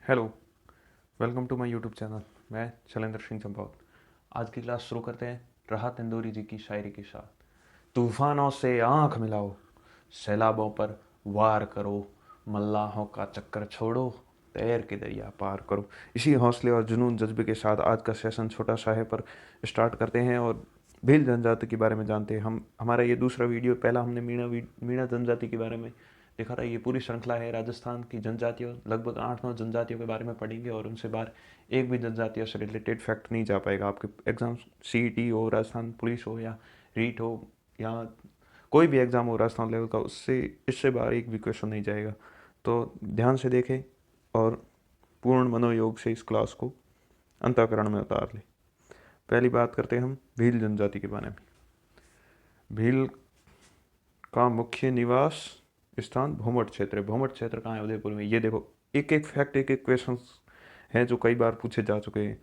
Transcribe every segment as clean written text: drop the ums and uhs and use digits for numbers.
Hello. Welcome to my YouTube channel. मैं शैलेंद्र सिंह चंपावत। आज की क्लास शुरू करते हैं राहत इंदौरी जी की शायरी के साथ। तूफानों से आंख मिलाओ, सैलाबों पर वार करो, मल्लाहों का चक्कर छोड़ो, तैर के दरिया पार करो। इसी हौसले और जुनून जज्बे के साथ आज का सेशन छोटा सा है पर स्टार्ट करते हैं और भील जनजाति के बारे में जानते हैं। हमारा ये दूसरा वीडियो, पहला हमने मीणा जनजाति के बारे में देखा था। ये पूरी श्रृंखला है राजस्थान की जनजातियों, लगभग 8-9 जनजातियों के बारे में पढ़ेंगे और उनसे बाहर एक भी जनजातियों से रिलेटेड फैक्ट नहीं जा पाएगा। आपके एग्जाम CET हो, राजस्थान पुलिस हो या रीट हो या कोई भी एग्ज़ाम हो राजस्थान लेवल का, उससे इससे बाहर एक भी क्वेश्चन नहीं जाएगा। तो ध्यान से देखें और पूर्ण मनोयोग से इस क्लास को अंतःकरण में उतार लें। पहली बात करते हैं हम भील जनजाति के बारे में। भील का मुख्य निवास स्थान भोमट क्षेत्र है। भोमट क्षेत्र कहाँ है? उदयपुर में। ये देखो, एक एक फैक्ट, एक एक क्वेश्चन हैं जो कई बार पूछे जा चुके हैं।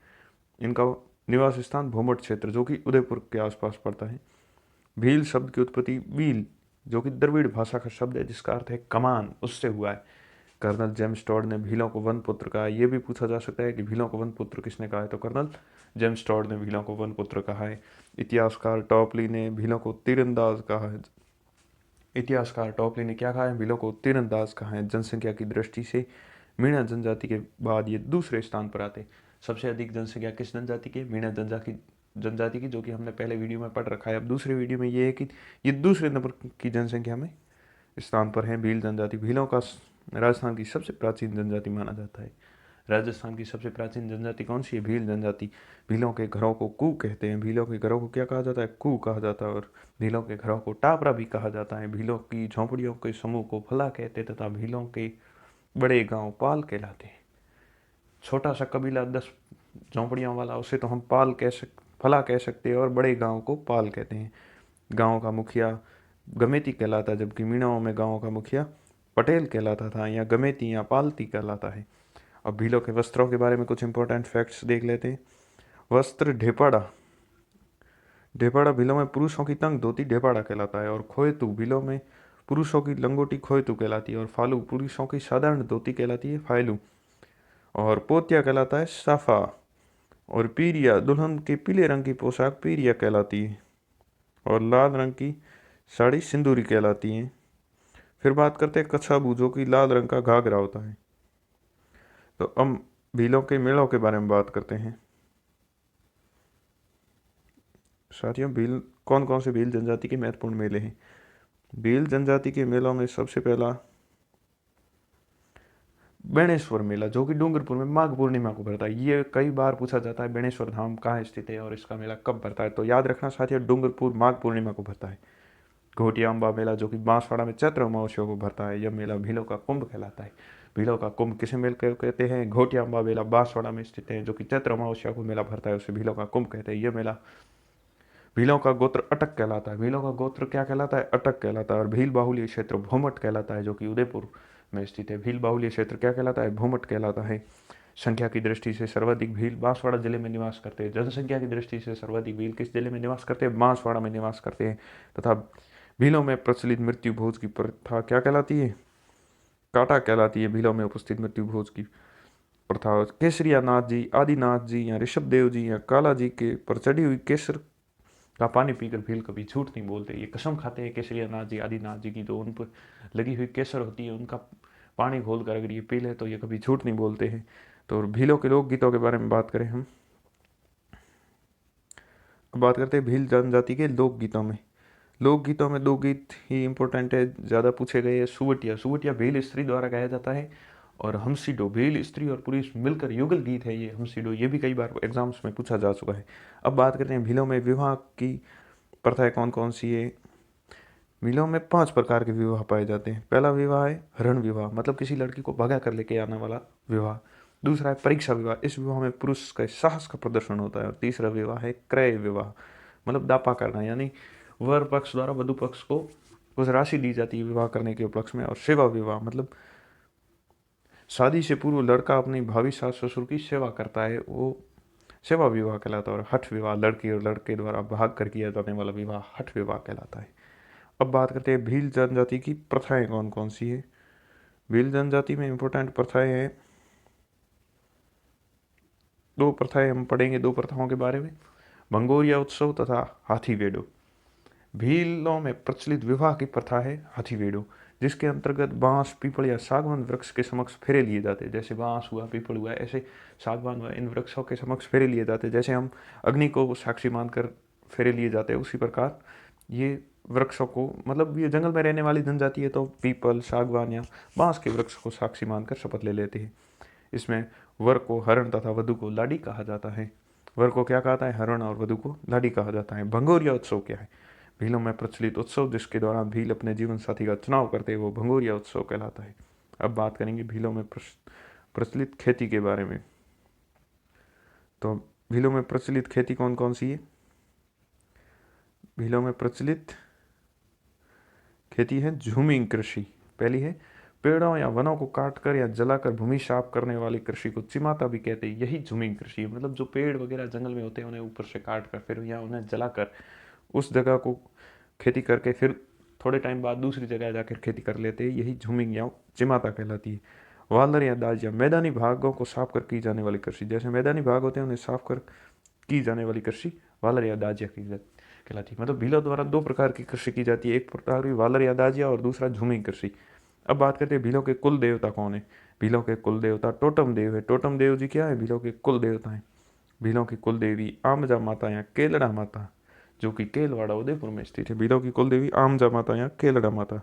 इनका निवास स्थान भोमट क्षेत्र जो कि उदयपुर के आसपास पड़ता है। भील शब्द की उत्पत्ति भील, जो कि द्रविड़ भाषा का शब्द है जिसका अर्थ है कमान, उससे हुआ है। कर्नल जेम्स टॉड ने भीलों को वन पुत्र कहा। यह भी पूछा जा सकता है कि भीलों को वन पुत्र किसने कहा है, तो कर्नल जेम्स टॉड ने भीलों को वन पुत्र कहा है। इतिहासकार टॉपली ने भीलों को तीरंदाज कहा है। इतिहासकार टॉपली ने क्या कहा है? भीलों को तीरंदाज कहा है। जनसंख्या की दृष्टि से मीणा जनजाति के बाद ये दूसरे स्थान पर आते। सबसे अधिक जनसंख्या किस जनजाति की? मीणा जनजाति की, जो कि हमने पहले वीडियो में पढ़ रखा है। अब दूसरे वीडियो में ये है कि ये दूसरे नंबर की जनसंख्या में स्थान पर है भील जनजाति। भीलों का राजस्थान की सबसे प्राचीन जनजाति माना जाता है। राजस्थान की सबसे प्राचीन जनजाति कौन सी है? भील जनजाति। भीलों के घरों को कू कहते हैं। भीलों के घरों को क्या कहा जाता है? कू कहा जाता है। और भीलों के घरों को टापरा भी कहा जाता है। भीलों की झोंपड़ियों के समूह को फला कहते तथा भीलों के बड़े गांव पाल कहलाते हैं। छोटा सा कबीला 10 झोंपड़ियों वाला, उसे तो हम फला कह सकते हैं और बड़े गांव को पाल कहते हैं। गांव का मुखिया गमेती कहलाता है, जबकि मीणाओं में गांव का मुखिया पटेल कहलाता था, या गमेती या पालती कहलाता है। अब भीलों के वस्त्रों के बारे में कुछ इंपॉर्टेंट फैक्ट्स देख लेते हैं। वस्त्र ढेपाड़ा। ढेपाड़ा भीलों में पुरुषों की तंग धोती ढेपाड़ा कहलाता है। और खोएतू भीलों में पुरुषों की लंगोटी खोएतू कहलाती है। और फालू पुरुषों की साधारण धोती कहलाती है फायलू। और पोतिया कहलाता है साफा। और पीरिया दुल्हन के पीले रंग की पोशाक पीरिया कहलाती है। और लाल रंग की साड़ी सिंदूरी कहलाती है। फिर बात करते हैं कच्छाबू, जो कि लाल रंग का घाघरा होता है। तो अब भीलों के मेलों के बारे में बात करते हैं। साथियों, भील कौन कौन से भील जनजाति के महत्वपूर्ण मेले हैं? भील जनजाति के मेलों में सबसे पहला बेणेश्वर मेला, जो कि डूंगरपुर में माघ पूर्णिमा को भरता है। ये कई बार पूछा जाता है बेणेश्वर धाम कहाँ स्थित है और इसका मेला कब भरता है, तो याद रखना साथियों, डूंगरपुर माघ पूर्णिमा को भरता है। घोटिया अम्बा मेला, जो कि बांसवाड़ा में चैत्र अमावस्या को भरता है। यह मेला भीलों का कुंभ कहलाता है। भीलों का कुंभ किसे मेल कहते हैं? घोटिया अम्बा मेला बांसवाड़ा में स्थित है, जो कि चैत्र अमावस्या को मेला भरता है, उसे भीलों का कुंभ कहते हैं। यह मेला भीलों का गोत्र अटक कहलाता है। भीलों का गोत्र क्या कहलाता है? अटक कहलाता है। और भील बाहुल्य क्षेत्र भूमट कहलाता है, जो कि उदयपुर में स्थित है। भील बाहुल्य क्षेत्र क्या कहलाता है? भूमट कहलाता है। संख्या की दृष्टि से सर्वाधिक भील बांसवाड़ा जिले में निवास करते हैं। जनसंख्या की दृष्टि से सर्वाधिक भील किस जिले में निवास करते हैं? बांसवाड़ा में निवास करते हैं। तथा भीलों में प्रचलित मृत्यु भोज की प्रथा क्या कहलाती है? काटा कहलाती है। भीलों में उपस्थित मृत्यु भोज की प्रथा केसरिया नाथ जी, आदिनाथ जी या ऋषभ देव जी या काला जी के पर चढ़ी हुई केसर का पानी पीकर भील कभी झूठ नहीं बोलते। ये कसम खाते हैं केसरिया नाथ जी, आदिनाथ जी की, जो उन पर लगी हुई केसर होती है उनका पानी घोल कर अगर ये पी ले तो ये कभी झूठ नहीं बोलते हैं। तो भीलों के लोकगीतों के बारे में बात करें हम, अब बात करते हैं भील जनजाति के लोकगीतों में। लोकगीतों में दो गीत ही इंपॉर्टेंट है, ज़्यादा पूछे गए हैं। सुवटिया, सुवटिया भील स्त्री द्वारा गाया जाता है। और हमसीडो, भील स्त्री और पुरुष मिलकर युगल गीत है ये हमसीडो। ये भी कई बार एग्जाम्स में पूछा जा चुका है। अब बात करते हैं भीलों में विवाह की प्रथाएं कौन कौन सी है। भीलों में 5 प्रकार के विवाह पाए जाते हैं। पहला विवाह है हरण विवाह, मतलब किसी लड़की को भगा कर लेके आने वाला विवाह। दूसरा है परीक्षा विवाह, इस विवाह में पुरुष का साहस का प्रदर्शन होता है। और तीसरा विवाह है क्रय विवाह, मतलब दापा करना, यानी वर पक्ष द्वारा वधु पक्ष को कुछ राशि दी जाती है विवाह करने के उपलक्ष्य में। और सेवा विवाह, मतलब शादी से पूर्व लड़का अपनी भावी सास ससुर की सेवा करता है, वो सेवा विवाह कहलाता है। और हठ विवाह, लड़की और लड़के द्वारा भाग कर किया जाने वाला विवाह हठ विवाह कहलाता है। अब बात करते हैं भील जनजाति की प्रथाएं कौन कौन सी है। भील जनजाति में इंपॉर्टेंट प्रथाएं हैं दो प्रथाएं हम पढ़ेंगे, दो प्रथाओं के बारे में, भंगोरिया उत्सव तथा हाथीवेड़ो। भीलों में प्रचलित विवाह की प्रथा है हाथीवेड़ो, जिसके अंतर्गत बांस, पीपल या सागवान वृक्ष के समक्ष फेरे लिए जाते हैं। जैसे बांस हुआ, पीपल हुआ, ऐसे सागवान हुआ, इन वृक्षों के समक्ष फेरे लिए जाते हैं। जैसे हम अग्नि को साक्षी मानकर फेरे लिए जाते हैं, उसी प्रकार ये वृक्षों को, मतलब ये जंगल में रहने वाली जनजाति है तो पीपल, सागवान या बांस के वृक्ष को साक्षी मानकर शपथ ले लेते हैं। इसमें वर को हरण तथा वधु को लाडी कहा जाता है। वर को क्या कहता है? हरण, और वधु को लाडी कहा जाता है। भंगोरिया उत्सव क्या है? भीलों में प्रचलित उत्सव जिसके दौरान भील अपने जीवन साथी का चुनाव करते हैं, वो भंगोरिया उत्सव कहलाता है। अब बात करेंगे भीलों में प्रचलित खेती के बारे में। तो भीलों में प्रचलित खेती कौन कौन सी है? भीलों में प्रचलित खेती है झूमिंग कृषि। पहली है पेड़ों या वनों को काटकर या जलाकर भूमि साफ करने वाली कृषि को चिमाता भी कहते हैं। यही झूमिंग कृषि है, मतलब जो पेड़ वगैरह जंगल में होते हैं उन्हें ऊपर से काट कर फिर या उन्हें जलाकर उस जगह को खेती करके फिर थोड़े टाइम बाद दूसरी जगह जाकर खेती कर लेते हैं, यही झूमिंग या चिमाता कहलाती है। वालर या दाजिया मैदानी भागों को साफ कर की जाने वाली कृषि। जैसे मैदानी भाग होते हैं उन्हें साफ कर की जाने वाली कृषि वालर या दाजिया की कहलाती है। मतलब भीलों द्वारा दो प्रकार की कृषि की जाती है, एक प्रकार की वालर या दाजिया और दूसरा झूमिंग कृषि। अब बात करते हैं भीलों के कुल देवता कौन है। भीलों के कुल देवता टोटम देव है। टोटम देव जी क्या है? भीलों के कुल देवता हैं। भीलों की कुल देवी आमजा माता या केलड़ा माता, जो कि केलवाड़ा उदयपुर में स्थित है। भीलों की कुल देवी आमजा माता या केलड़ा माता।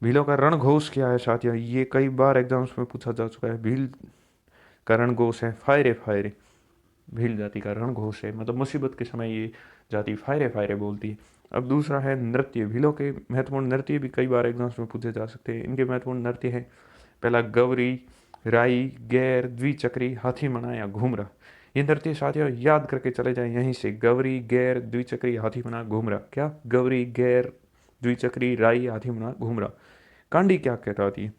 भीलों का रणघोष क्या है साथियों? ये कई बार एग्जाम्स में पूछा जा चुका है। भील का रणघोष है फायरे फायरे। भील जाति का रणघोष है, मतलब मुसीबत के समय ये जाति फायरे फायरे बोलती है। अब दूसरा है नृत्य। भीलों के महत्वपूर्ण नृत्य भी कई बार एग्जाम्स में पूछे जा सकते हैं। इनके महत्वपूर्ण नृत्य है, पहला गौरी, राई, गैर, द्विचक्री, हाथी मना या घूमरा। ये नृत्य साथियों याद करके चले जाएं यहीं से। गौरी, गैर, द्विचक्री, हाथी मना, घूमरा। क्या? गौरी, गैर, द्विचक्री, राई, हाथी मना, घूमरा। कांडी क्या कहलाती है?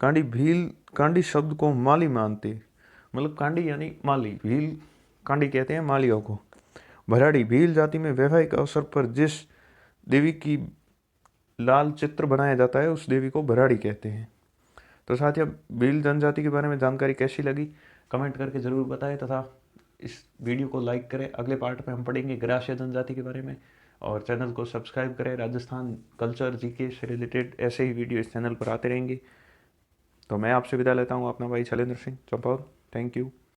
कांडी भील कांडी शब्द को माली मानते, मतलब कांडी यानी माली। भील कांडी कहते हैं मालियों को। भराड़ी भील जाति में वैवाहिक अवसर पर जिस देवी की लाल चित्र बनाया जाता है उस देवी को भराड़ी कहते हैं। तो साथियों भील जनजाति के बारे में जानकारी कैसी लगी कमेंट करके ज़रूर बताएं, तथा इस वीडियो को लाइक करें। अगले पार्ट में हम पढ़ेंगे ग्रास्य जनजाति के बारे में, और चैनल को सब्सक्राइब करें। राजस्थान कल्चर, जीके से रिलेटेड ऐसे ही वीडियो इस चैनल पर आते रहेंगे। तो मैं आपसे विदा लेता हूँ, अपना भाई शैलेंद्र सिंह चंपावत। Thank you.